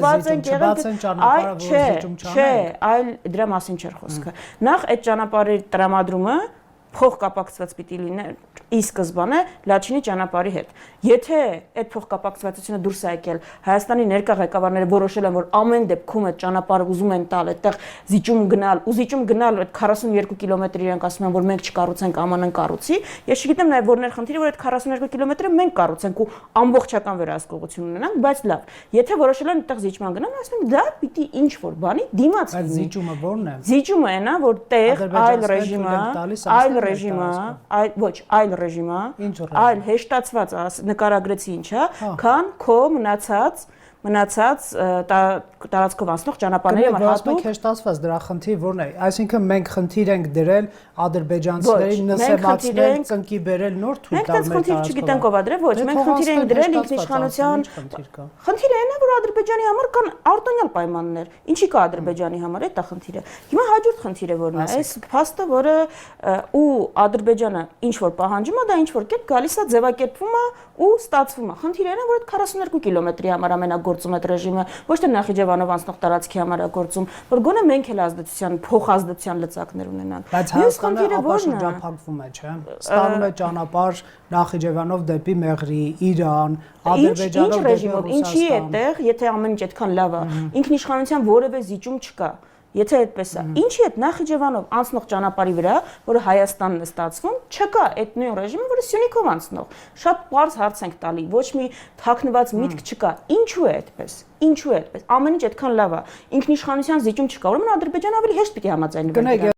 Բաց են եղել, չէ, այլ դրա մասին չէր խոսքը։ Նախ այդ ճանապարհի տրամադրումը փոխկապակցված պիտի լիներ ի սկզբանե Լաչինի ճանապարհի հետ։ Եթե այդ փոխկապակցվածությունը դուրս է եկել, Հայաստանի ներկա ղեկավարները որոշել են, որ ամեն դեպքում այդ ճանապարհը ուզում են տալ, այդտեղ զիջում գնալ, ու զիջում գնալ այդ 42 կիլոմետրի իրենք ասում են, որ մենք չկառուցենք, ԱՄՆ-ն կառուցի։ Ես չգիտեմ նաև որներ խնդիրը, որ այդ 42 կիլոմետրը մենք կառուցենք ու ամբողջական վերահսկողություն ունենանք, բայց լավ։ Եթե որոշել են այդտեղ զիջման գնալ, ասում եմ, դա պիտի ինչ որ բանի դիմաց լինի։ Այդ զիջումը ո՞րն է։ Զիջումը է նա, որ տեղ այլ ռեժիմը, այլ ռեժիմը, այլ հեշտացված նկարագրեցի ինչա, քան քո մնացած տարածքով անցնող ճանապարհների համար հատուկ հեշտացված դրա խնդիրը ո՞րն է։ Այսինքն մենք խնդիր ենք դրել ադրբեջանցիներին նսեմացնել, ծնկի բերել նոր թույլ տալ մեր տարածքով։ Մենք խնդիր չգիտենք ով ա դրել, ոչ, մենք խնդիր ենք դրել ինքնիշխանության։ Խնդիրը այն է, որ Ադրբեջանի համար կան արտոնյալ պայմաններ։ Ինչի կա Ադրբեջանի համար, այդ է խնդիրը։ Հիմա հաջորդ խնդիրը որն է, այս փաստը, որը ու Ադրբեջանը ինչ որ պահանջում է, դա ինչ որ կերպ գալիս է, ձևակերպվում է ու ստացվում է։ Խնդիրը այն է, որ այդ 42 կիլոմետրի համար ամենագործում այդ ռեժիմը, ոչ թե Նախիջևանով անցնող տարածքի համար է գործում, որ գոնե մենք էլ փոխազդեցության լծակներ ունենանք։ Բայց Հայաստանը ապաշրջափակվում է, չէ՞։ Ստանում է ճանապարհ Նախիջևանով դեպի Մեղրի, Իրան, Ադրբեջանով դեպի Ռուսաստան։ Ինչի է այդտեղ, եթե ամեն ինչ այդքան լավ է, ինքնիշխանության որևէ զիջում չկա։ Եթե այդպես է, ինչի այդ Նախիջևանով անցնող ճանապարհի վրա, որը Հայաստանն է ստացվում, չկա այդ նույն ռեժիմը, որը Սյունիքով անցնող։ Շատ բարձ հարց ենք տալի, ոչ մի թաքնված միտք չկա։ Ինչու է այդպես։ Ինչու է այդպես։ Ամեն ինչ այդքան լավ է։ Ինքնիշխանության զիջում չկա, ուրեմն Ադրբեջանը ավելի հեշտ պիտի համաձայնվի։